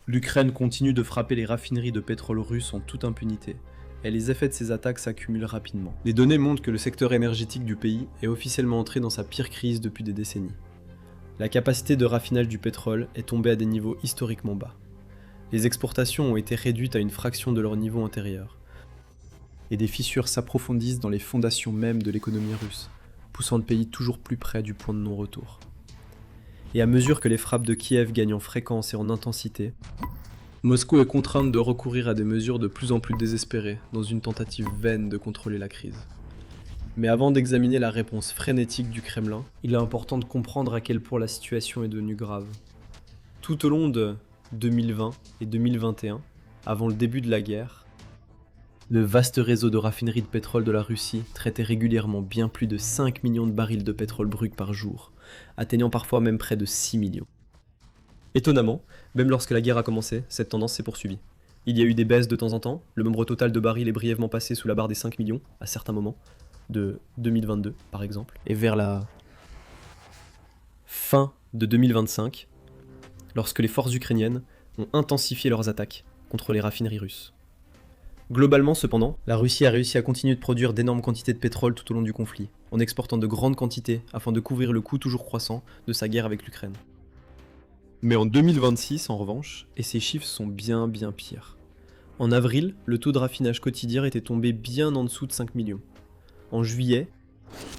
L'Ukraine continue de frapper les raffineries de pétrole russes en toute impunité, et les effets de ces attaques s'accumulent rapidement. Les données montrent que le secteur énergétique du pays est officiellement entré dans sa pire crise depuis des décennies. La capacité de raffinage du pétrole est tombée à des niveaux historiquement bas. Les exportations ont été réduites à une fraction de leur niveau antérieur, et des fissures s'approfondissent dans les fondations mêmes de l'économie russe, poussant le pays toujours plus près du point de non-retour. Et à mesure que les frappes de Kiev gagnent en fréquence et en intensité, Moscou est contrainte de recourir à des mesures de plus en plus désespérées dans une tentative vaine de contrôler la crise. Mais avant d'examiner la réponse frénétique du Kremlin, il est important de comprendre à quel point la situation est devenue grave. Tout au long de 2020 et 2021, avant le début de la guerre, le vaste réseau de raffineries de pétrole de la Russie traitait régulièrement bien plus de 5 millions de barils de pétrole brut par jour, atteignant parfois même près de 6 millions. Étonnamment, même lorsque la guerre a commencé, cette tendance s'est poursuivie. Il y a eu des baisses de temps en temps, le nombre total de barils est brièvement passé sous la barre des 5 millions, à certains moments, de 2022 par exemple, et vers la fin de 2025, lorsque les forces ukrainiennes ont intensifié leurs attaques contre les raffineries russes. Globalement cependant, la Russie a réussi à continuer de produire d'énormes quantités de pétrole tout au long du conflit, en exportant de grandes quantités afin de couvrir le coût toujours croissant de sa guerre avec l'Ukraine. Mais en 2026 en revanche, et ces chiffres sont bien pires. En avril, le taux de raffinage quotidien était tombé bien en dessous de 5 millions. En juillet,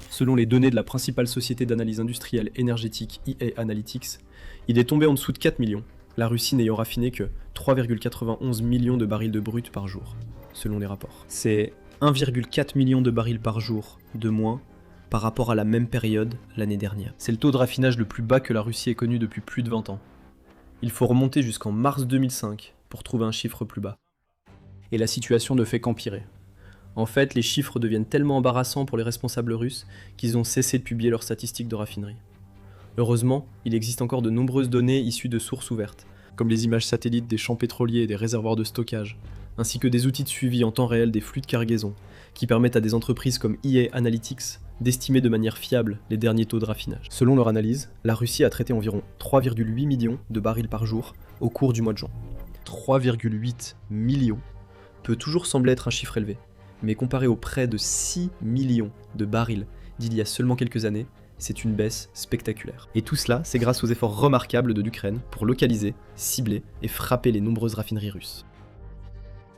selon les données de la principale société d'analyse industrielle énergétique EA Analytics, il est tombé en dessous de 4 millions, la Russie n'ayant raffiné que 3,91 millions de barils de brut par jour, selon les rapports. C'est 1,4 million de barils par jour de moins par rapport à la même période l'année dernière. C'est le taux de raffinage le plus bas que la Russie ait connu depuis plus de 20 ans. Il faut remonter jusqu'en mars 2005 pour trouver un chiffre plus bas. Et la situation ne fait qu'empirer. En fait, les chiffres deviennent tellement embarrassants pour les responsables russes qu'ils ont cessé de publier leurs statistiques de raffinerie. Heureusement, il existe encore de nombreuses données issues de sources ouvertes, comme les images satellites des champs pétroliers et des réservoirs de stockage, ainsi que des outils de suivi en temps réel des flux de cargaison, qui permettent à des entreprises comme EA Analytics d'estimer de manière fiable les derniers taux de raffinage. Selon leur analyse, la Russie a traité environ 3,8 millions de barils par jour au cours du mois de juin. 3,8 millions peut toujours sembler être un chiffre élevé, mais comparé aux près de 6 millions de barils d'il y a seulement quelques années, c'est une baisse spectaculaire. Et tout cela, c'est grâce aux efforts remarquables de l'Ukraine pour localiser, cibler et frapper les nombreuses raffineries russes.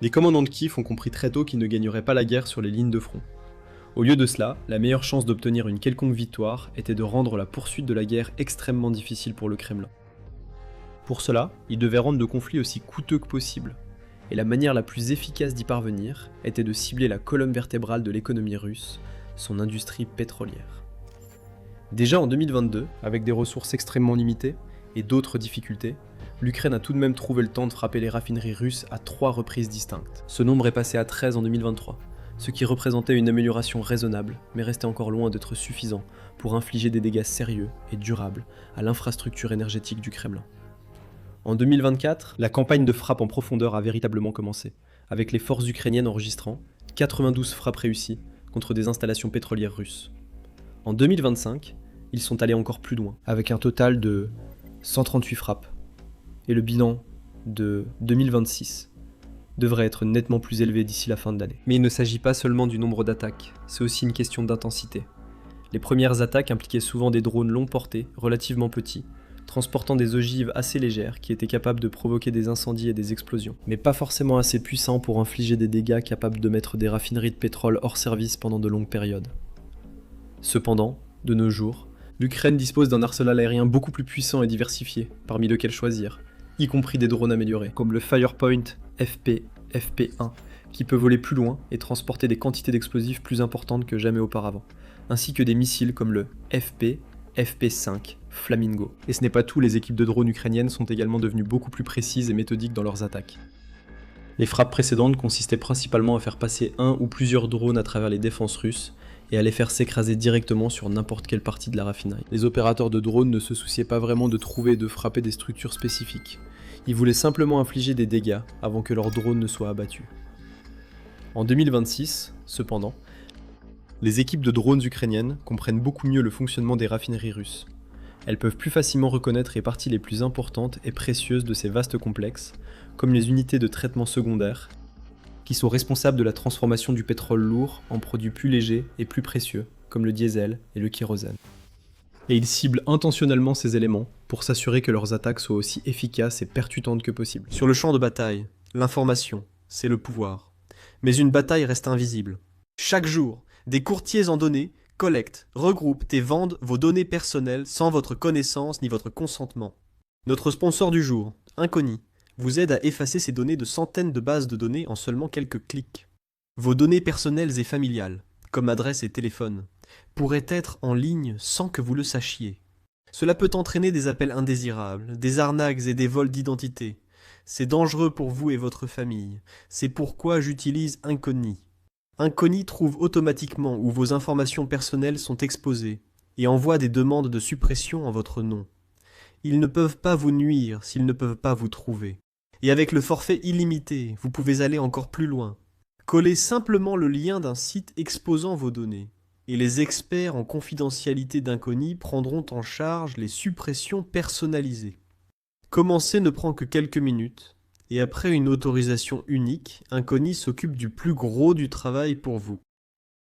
Les commandants de Kiev ont compris très tôt qu'ils ne gagneraient pas la guerre sur les lignes de front. Au lieu de cela, la meilleure chance d'obtenir une quelconque victoire était de rendre la poursuite de la guerre extrêmement difficile pour le Kremlin. Pour cela, ils devaient rendre le conflit aussi coûteux que possible, et la manière la plus efficace d'y parvenir était de cibler la colonne vertébrale de l'économie russe, son industrie pétrolière. Déjà en 2022, avec des ressources extrêmement limitées et d'autres difficultés, l'Ukraine a tout de même trouvé le temps de frapper les raffineries russes à 3 reprises distinctes. Ce nombre est passé à 13 en 2023, ce qui représentait une amélioration raisonnable, mais restait encore loin d'être suffisant pour infliger des dégâts sérieux et durables à l'infrastructure énergétique du Kremlin. En 2024, la campagne de frappe en profondeur a véritablement commencé, avec les forces ukrainiennes enregistrant 92 frappes réussies contre des installations pétrolières russes. En 2025, ils sont allés encore plus loin, avec un total de 138 frappes. Et le bilan de 2026 devrait être nettement plus élevé d'ici la fin de l'année. Mais il ne s'agit pas seulement du nombre d'attaques, c'est aussi une question d'intensité. Les premières attaques impliquaient souvent des drones longue portée, relativement petits, transportant des ogives assez légères qui étaient capables de provoquer des incendies et des explosions, mais pas forcément assez puissants pour infliger des dégâts capables de mettre des raffineries de pétrole hors service pendant de longues périodes. Cependant, de nos jours, l'Ukraine dispose d'un arsenal aérien beaucoup plus puissant et diversifié, parmi lesquels choisir, y compris des drones améliorés, comme le Firepoint FP1, qui peut voler plus loin et transporter des quantités d'explosifs plus importantes que jamais auparavant, ainsi que des missiles comme le FP5 Flamingo. Et ce n'est pas tout, les équipes de drones ukrainiennes sont également devenues beaucoup plus précises et méthodiques dans leurs attaques. Les frappes précédentes consistaient principalement à faire passer un ou plusieurs drones à travers les défenses russes et à les faire s'écraser directement sur n'importe quelle partie de la raffinerie. Les opérateurs de drones ne se souciaient pas vraiment de trouver et de frapper des structures spécifiques. Ils voulaient simplement infliger des dégâts avant que leurs drones ne soient abattus. En 2026, cependant, les équipes de drones ukrainiennes comprennent beaucoup mieux le fonctionnement des raffineries russes. Elles peuvent plus facilement reconnaître les parties les plus importantes et précieuses de ces vastes complexes, comme les unités de traitement secondaire, qui sont responsables de la transformation du pétrole lourd en produits plus légers et plus précieux, comme le diesel et le kérosène. Et ils ciblent intentionnellement ces éléments pour s'assurer que leurs attaques soient aussi efficaces et percutantes que possible. Sur le champ de bataille, l'information, c'est le pouvoir. Mais une bataille reste invisible. Chaque jour, des courtiers en données collectent, regroupent et vendent vos données personnelles sans votre connaissance ni votre consentement. Notre sponsor du jour, Incogni, vous aide à effacer ces données de centaines de bases de données en seulement quelques clics. Vos données personnelles et familiales, comme adresse et téléphone, pourraient être en ligne sans que vous le sachiez. Cela peut entraîner des appels indésirables, des arnaques et des vols d'identité. C'est dangereux pour vous et votre famille. C'est pourquoi j'utilise Incogni. Incogni trouve automatiquement où vos informations personnelles sont exposées et envoie des demandes de suppression en votre nom. Ils ne peuvent pas vous nuire s'ils ne peuvent pas vous trouver. Et avec le forfait illimité, vous pouvez aller encore plus loin. Collez simplement le lien d'un site exposant vos données. Et les experts en confidentialité d'Incogni prendront en charge les suppressions personnalisées. Commencer ne prend que quelques minutes, et après une autorisation unique, Incogni s'occupe du plus gros du travail pour vous.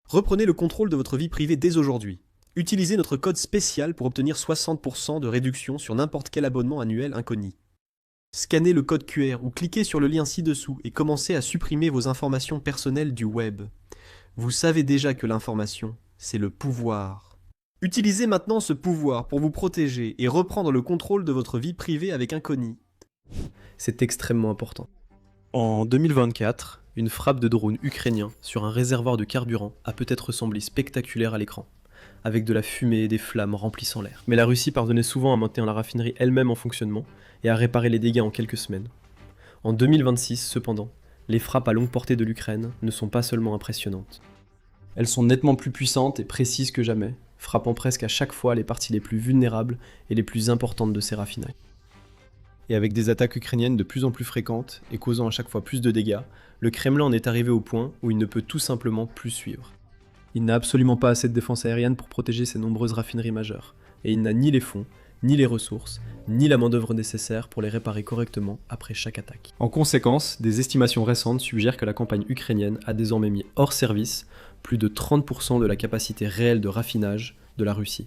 Reprenez le contrôle de votre vie privée dès aujourd'hui. Utilisez notre code spécial pour obtenir 60% de réduction sur n'importe quel abonnement annuel Incogni. Scannez le code QR ou cliquez sur le lien ci-dessous et commencez à supprimer vos informations personnelles du web. Vous savez déjà que l'information, c'est le pouvoir. Utilisez maintenant ce pouvoir pour vous protéger et reprendre le contrôle de votre vie privée avec Incogni. C'est extrêmement important. En 2024, une frappe de drone ukrainien sur un réservoir de carburant a peut-être semblé spectaculaire à l'écran, avec de la fumée et des flammes remplissant l'air. Mais la Russie parvenait souvent à maintenir la raffinerie elle-même en fonctionnement et à réparer les dégâts en quelques semaines. En 2026, cependant, les frappes à longue portée de l'Ukraine ne sont pas seulement impressionnantes. Elles sont nettement plus puissantes et précises que jamais, frappant presque à chaque fois les parties les plus vulnérables et les plus importantes de ces raffineries. Et avec des attaques ukrainiennes de plus en plus fréquentes et causant à chaque fois plus de dégâts, le Kremlin en est arrivé au point où il ne peut tout simplement plus suivre. Il n'a absolument pas assez de défense aérienne pour protéger ses nombreuses raffineries majeures, et il n'a ni les fonds, ni les ressources, ni la main-d'œuvre nécessaire pour les réparer correctement après chaque attaque. En conséquence, des estimations récentes suggèrent que la campagne ukrainienne a désormais mis hors service plus de 30% de la capacité réelle de raffinage de la Russie,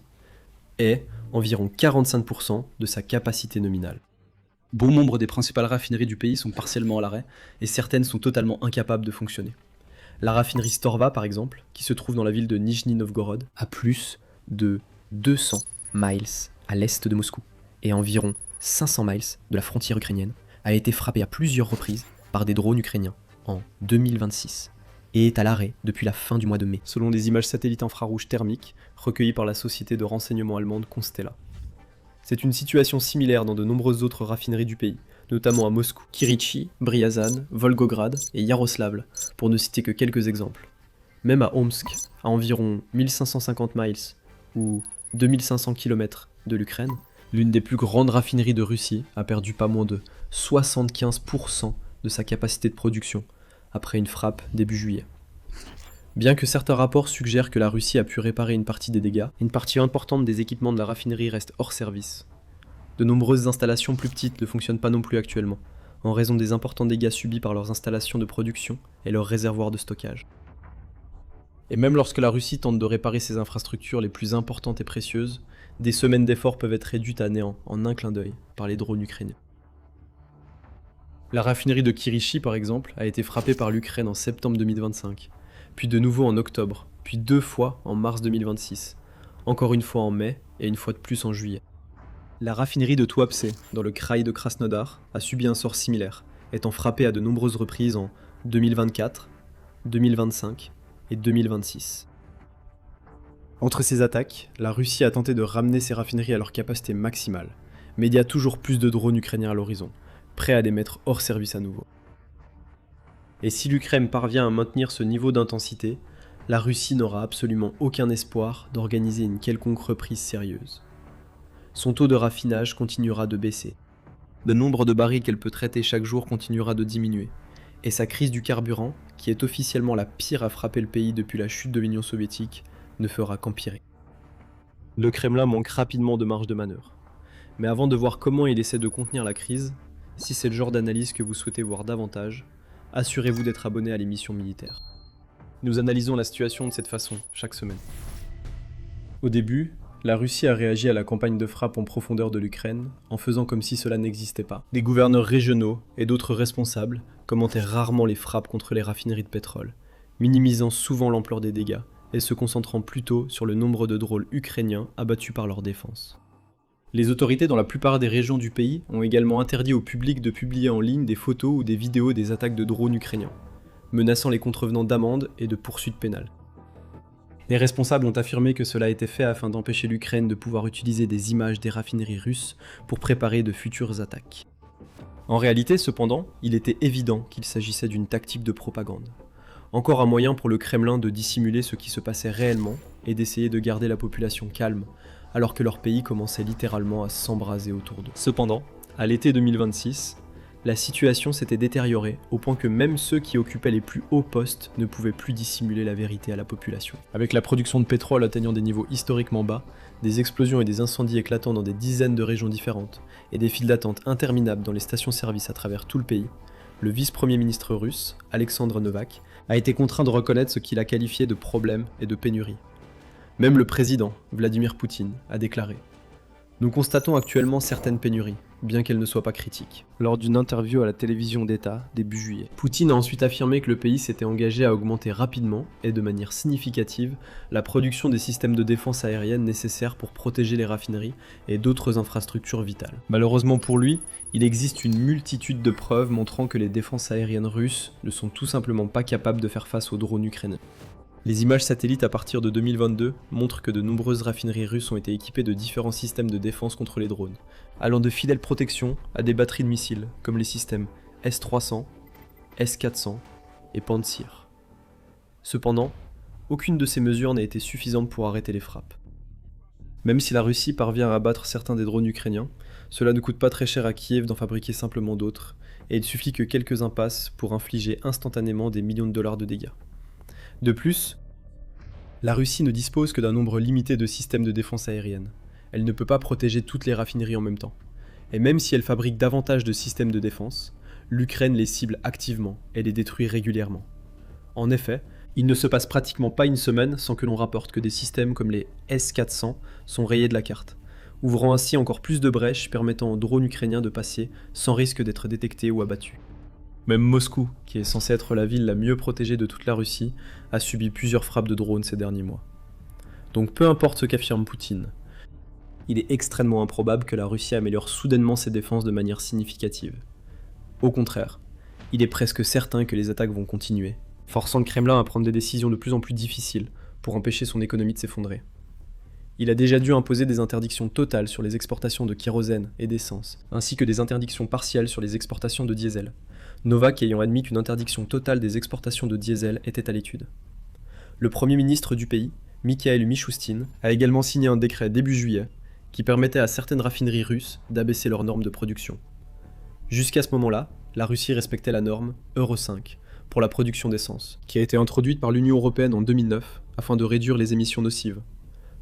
et environ 45% de sa capacité nominale. Bon nombre des principales raffineries du pays sont partiellement à l'arrêt, et certaines sont totalement incapables de fonctionner. La raffinerie Storva, par exemple, qui se trouve dans la ville de Nijni Novgorod, à plus de 200 miles à l'est de Moscou, et à environ 500 miles de la frontière ukrainienne, a été frappée à plusieurs reprises par des drones ukrainiens en 2026, et est à l'arrêt depuis la fin du mois de mai, selon des images satellites infrarouges thermiques recueillies par la société de renseignement allemande Constella. C'est une situation similaire dans de nombreuses autres raffineries du pays, notamment à Moscou, Kirichi, Ryazan, Volgograd et Yaroslavl, pour ne citer que quelques exemples. Même à Omsk, à environ 1550 miles ou 2500 km de l'Ukraine, l'une des plus grandes raffineries de Russie a perdu pas moins de 75% de sa capacité de production après une frappe début juillet. Bien que certains rapports suggèrent que la Russie a pu réparer une partie des dégâts, une partie importante des équipements de la raffinerie reste hors service. De nombreuses installations plus petites ne fonctionnent pas non plus actuellement, en raison des importants dégâts subis par leurs installations de production et leurs réservoirs de stockage. Et même lorsque la Russie tente de réparer ses infrastructures les plus importantes et précieuses, des semaines d'efforts peuvent être réduites à néant en un clin d'œil par les drones ukrainiens. La raffinerie de Kirichi, par exemple, a été frappée par l'Ukraine en septembre 2025, puis de nouveau en octobre, puis 2 fois en mars 2026, encore une fois en mai et une fois de plus en juillet. La raffinerie de Tuapse, dans le kraï de Krasnodar, a subi un sort similaire, étant frappée à de nombreuses reprises en 2024, 2025 et 2026. Entre ces attaques, la Russie a tenté de ramener ses raffineries à leur capacité maximale, mais il y a toujours plus de drones ukrainiens à l'horizon, prêts à les mettre hors service à nouveau. Et si l'Ukraine parvient à maintenir ce niveau d'intensité, la Russie n'aura absolument aucun espoir d'organiser une quelconque reprise sérieuse. Son taux de raffinage continuera de baisser. Le nombre de barils qu'elle peut traiter chaque jour continuera de diminuer. Et sa crise du carburant, qui est officiellement la pire à frapper le pays depuis la chute de l'Union soviétique, ne fera qu'empirer. Le Kremlin manque rapidement de marge de manœuvre. Mais avant de voir comment il essaie de contenir la crise, si c'est le genre d'analyse que vous souhaitez voir davantage, assurez-vous d'être abonné à l'émission militaire. Nous analysons la situation de cette façon chaque semaine. Au début, la Russie a réagi à la campagne de frappe en profondeur de l'Ukraine en faisant comme si cela n'existait pas. Des gouverneurs régionaux et d'autres responsables commentaient rarement les frappes contre les raffineries de pétrole, minimisant souvent l'ampleur des dégâts et se concentrant plutôt sur le nombre de drônes ukrainiens abattus par leur défense. Les autorités dans la plupart des régions du pays ont également interdit au public de publier en ligne des photos ou des vidéos des attaques de drones ukrainiens, menaçant les contrevenants d'amendes et de poursuites pénales. Les responsables ont affirmé que cela a été fait afin d'empêcher l'Ukraine de pouvoir utiliser des images des raffineries russes pour préparer de futures attaques. En réalité, cependant, il était évident qu'il s'agissait d'une tactique de propagande. Encore un moyen pour le Kremlin de dissimuler ce qui se passait réellement et d'essayer de garder la population calme, alors que leur pays commençait littéralement à s'embraser autour d'eux. Cependant, à l'été 2026, la situation s'était détériorée au point que même ceux qui occupaient les plus hauts postes ne pouvaient plus dissimuler la vérité à la population. Avec la production de pétrole atteignant des niveaux historiquement bas, des explosions et des incendies éclatant dans des dizaines de régions différentes, et des files d'attente interminables dans les stations-service à travers tout le pays, le vice-premier ministre russe, Alexandre Novak, a été contraint de reconnaître ce qu'il a qualifié de problème et de pénurie. Même le président, Vladimir Poutine, a déclaré « Nous constatons actuellement certaines pénuries, bien qu'elles ne soient pas critiques », lors d'une interview à la télévision d'État début juillet. Poutine a ensuite affirmé que le pays s'était engagé à augmenter rapidement et de manière significative la production des systèmes de défense aérienne nécessaires pour protéger les raffineries et d'autres infrastructures vitales. Malheureusement pour lui, il existe une multitude de preuves montrant que les défenses aériennes russes ne sont tout simplement pas capables de faire face aux drones ukrainiens. Les images satellites à partir de 2022 montrent que de nombreuses raffineries russes ont été équipées de différents systèmes de défense contre les drones, allant de fidèles protections à des batteries de missiles, comme les systèmes S-300, S-400 et Pantsir. Cependant, aucune de ces mesures n'a été suffisante pour arrêter les frappes. Même si la Russie parvient à abattre certains des drones ukrainiens, cela ne coûte pas très cher à Kiev d'en fabriquer simplement d'autres, et il suffit que quelques-uns passent pour infliger instantanément des millions de dollars de dégâts. De plus, la Russie ne dispose que d'un nombre limité de systèmes de défense aérienne. Elle ne peut pas protéger toutes les raffineries en même temps. Et même si elle fabrique davantage de systèmes de défense, l'Ukraine les cible activement et les détruit régulièrement. En effet, il ne se passe pratiquement pas une semaine sans que l'on rapporte que des systèmes comme les S-400 sont rayés de la carte, ouvrant ainsi encore plus de brèches permettant aux drones ukrainiens de passer sans risque d'être détectés ou abattus. Même Moscou, qui est censée être la ville la mieux protégée de toute la Russie, a subi plusieurs frappes de drones ces derniers mois. Donc peu importe ce qu'affirme Poutine, il est extrêmement improbable que la Russie améliore soudainement ses défenses de manière significative. Au contraire, il est presque certain que les attaques vont continuer, forçant le Kremlin à prendre des décisions de plus en plus difficiles pour empêcher son économie de s'effondrer. Il a déjà dû imposer des interdictions totales sur les exportations de kérosène et d'essence, ainsi que des interdictions partielles sur les exportations de diesel. Novak ayant admis qu'une interdiction totale des exportations de diesel était à l'étude. Le Premier ministre du pays, Mikhail Mishustin, a également signé un décret début juillet qui permettait à certaines raffineries russes d'abaisser leurs normes de production. Jusqu'à ce moment-là, la Russie respectait la norme Euro 5 pour la production d'essence, qui a été introduite par l'Union européenne en 2009 afin de réduire les émissions nocives.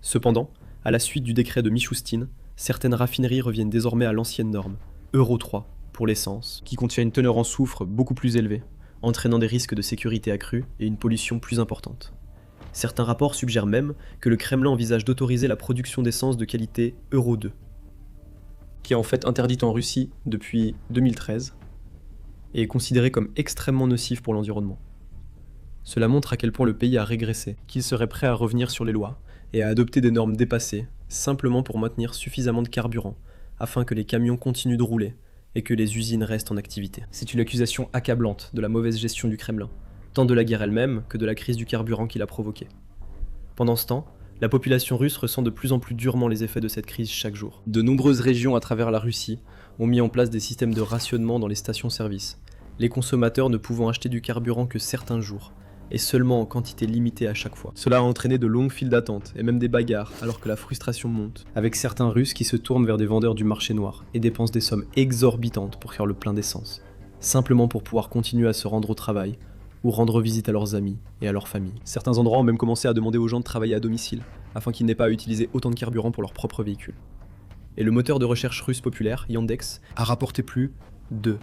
Cependant, à la suite du décret de Mishustin, certaines raffineries reviennent désormais à l'ancienne norme, Euro 3, pour l'essence, qui contient une teneur en soufre beaucoup plus élevée, entraînant des risques de sécurité accrus et une pollution plus importante. Certains rapports suggèrent même que le Kremlin envisage d'autoriser la production d'essence de qualité Euro 2, qui est en fait interdite en Russie depuis 2013 et est considérée comme extrêmement nocive pour l'environnement. Cela montre à quel point le pays a régressé, qu'il serait prêt à revenir sur les lois et à adopter des normes dépassées, simplement pour maintenir suffisamment de carburant, afin que les camions continuent de rouler et que les usines restent en activité. C'est une accusation accablante de la mauvaise gestion du Kremlin, tant de la guerre elle-même que de la crise du carburant qu'il a provoquée. Pendant ce temps, la population russe ressent de plus en plus durement les effets de cette crise chaque jour. De nombreuses régions à travers la Russie ont mis en place des systèmes de rationnement dans les stations-service, les consommateurs ne pouvant acheter du carburant que certains jours, et seulement en quantité limitée à chaque fois. Cela a entraîné de longues files d'attente et même des bagarres alors que la frustration monte, avec certains Russes qui se tournent vers des vendeurs du marché noir et dépensent des sommes exorbitantes pour faire le plein d'essence, simplement pour pouvoir continuer à se rendre au travail ou rendre visite à leurs amis et à leurs familles. Certains endroits ont même commencé à demander aux gens de travailler à domicile, afin qu'ils n'aient pas à utiliser autant de carburant pour leur propre véhicule. Et le moteur de recherche russe populaire, Yandex, a rapporté plus de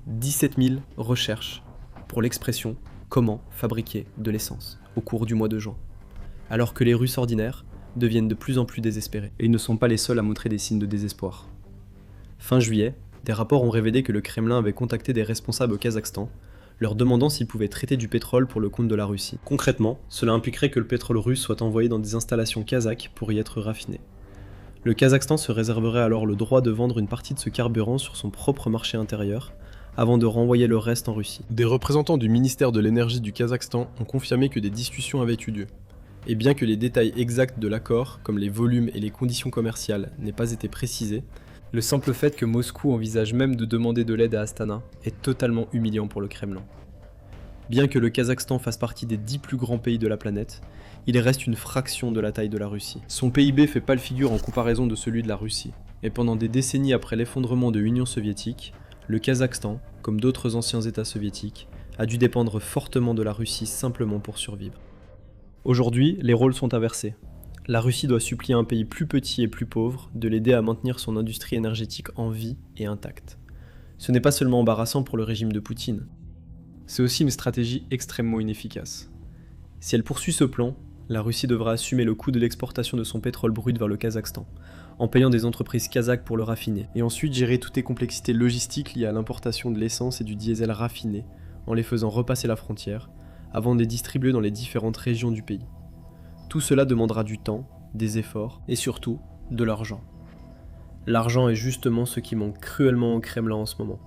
17 000 recherches pour l'expression « comment fabriquer de l'essence » au cours du mois de juin. Alors que les Russes ordinaires deviennent de plus en plus désespérés. Et ils ne sont pas les seuls à montrer des signes de désespoir. Fin juillet, des rapports ont révélé que le Kremlin avait contacté des responsables au Kazakhstan, leur demandant s'ils pouvaient traiter du pétrole pour le compte de la Russie. Concrètement, cela impliquerait que le pétrole russe soit envoyé dans des installations kazakhes pour y être raffiné. Le Kazakhstan se réserverait alors le droit de vendre une partie de ce carburant sur son propre marché intérieur, avant de renvoyer le reste en Russie. Des représentants du ministère de l'énergie du Kazakhstan ont confirmé que des discussions avaient eu lieu. Et bien que les détails exacts de l'accord, comme les volumes et les conditions commerciales, n'aient pas été précisés, le simple fait que Moscou envisage même de demander de l'aide à Astana est totalement humiliant pour le Kremlin. Bien que le Kazakhstan fasse partie des 10 plus grands pays de la planète, il reste une fraction de la taille de la Russie. Son PIB fait pâle figure en comparaison de celui de la Russie, et pendant des décennies après l'effondrement de l'Union soviétique, le Kazakhstan, comme d'autres anciens États soviétiques, a dû dépendre fortement de la Russie simplement pour survivre. Aujourd'hui, les rôles sont inversés. La Russie doit supplier un pays plus petit et plus pauvre de l'aider à maintenir son industrie énergétique en vie et intacte. Ce n'est pas seulement embarrassant pour le régime de Poutine, c'est aussi une stratégie extrêmement inefficace. Si elle poursuit ce plan, la Russie devra assumer le coût de l'exportation de son pétrole brut vers le Kazakhstan, en payant des entreprises kazakhes pour le raffiner, et ensuite gérer toutes les complexités logistiques liées à l'importation de l'essence et du diesel raffiné, en les faisant repasser la frontière, avant de les distribuer dans les différentes régions du pays. Tout cela demandera du temps, des efforts, et surtout, de l'argent. L'argent est justement ce qui manque cruellement au Kremlin en ce moment.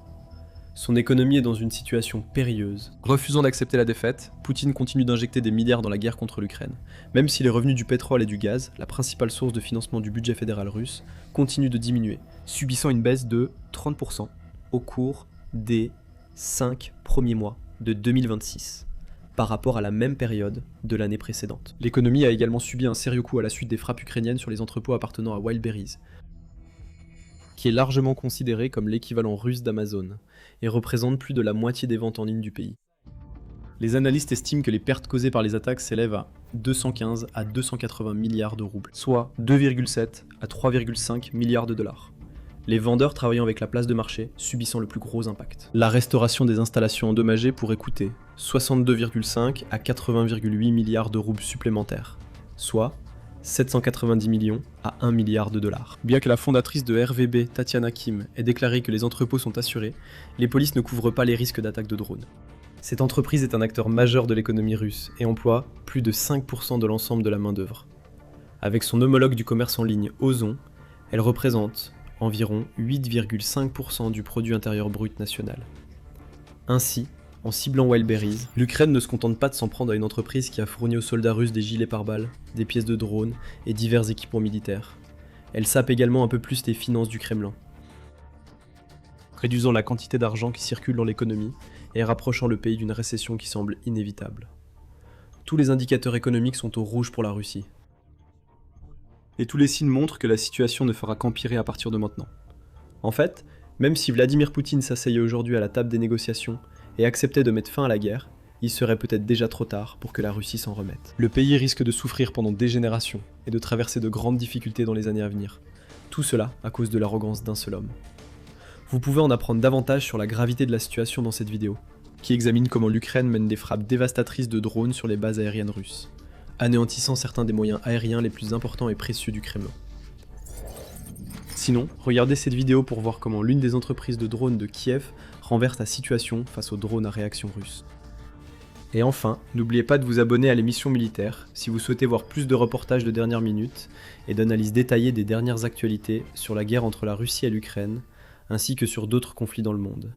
Son économie est dans une situation périlleuse. Refusant d'accepter la défaite, Poutine continue d'injecter des milliards dans la guerre contre l'Ukraine, même si les revenus du pétrole et du gaz, la principale source de financement du budget fédéral russe, continuent de diminuer, subissant une baisse de 30% au cours des 5 premiers mois de 2026, par rapport à la même période de l'année précédente. L'économie a également subi un sérieux coup à la suite des frappes ukrainiennes sur les entrepôts appartenant à Wildberries, qui est largement considéré comme l'équivalent russe d'Amazon, et représente plus de la moitié des ventes en ligne du pays. Les analystes estiment que les pertes causées par les attaques s'élèvent à 215 à 280 milliards de roubles, soit 2,7 à 3,5 milliards de dollars. Les vendeurs travaillant avec la place de marché subissant le plus gros impact. La restauration des installations endommagées pourrait coûter 62,5 à 80,8 milliards de roubles supplémentaires, soit 790 millions à 1 milliard de dollars. Bien que la fondatrice de RVB, Tatiana Kim, ait déclaré que les entrepôts sont assurés, les polices ne couvrent pas les risques d'attaque de drones. Cette entreprise est un acteur majeur de l'économie russe et emploie plus de 5% de l'ensemble de la main-d'œuvre. Avec son homologue du commerce en ligne Ozon, elle représente environ 8,5% du produit intérieur brut national. Ainsi, en ciblant Wildberries, l'Ukraine ne se contente pas de s'en prendre à une entreprise qui a fourni aux soldats russes des gilets pare-balles, des pièces de drones et divers équipements militaires. Elle sape également un peu plus les finances du Kremlin, réduisant la quantité d'argent qui circule dans l'économie et rapprochant le pays d'une récession qui semble inévitable. Tous les indicateurs économiques sont au rouge pour la Russie. Et tous les signes montrent que la situation ne fera qu'empirer à partir de maintenant. En fait, même si Vladimir Poutine s'asseyait aujourd'hui à la table des négociations et acceptait de mettre fin à la guerre, il serait peut-être déjà trop tard pour que la Russie s'en remette. Le pays risque de souffrir pendant des générations et de traverser de grandes difficultés dans les années à venir. Tout cela à cause de l'arrogance d'un seul homme. Vous pouvez en apprendre davantage sur la gravité de la situation dans cette vidéo, qui examine comment l'Ukraine mène des frappes dévastatrices de drones sur les bases aériennes russes, anéantissant certains des moyens aériens les plus importants et précieux du Kremlin. Sinon, regardez cette vidéo pour voir comment l'une des entreprises de drones de Kiev renverse la situation face aux drones à réaction russe. Et enfin, n'oubliez pas de vous abonner à l'émission Militaire si vous souhaitez voir plus de reportages de dernière minute et d'analyses détaillées des dernières actualités sur la guerre entre la Russie et l'Ukraine, ainsi que sur d'autres conflits dans le monde.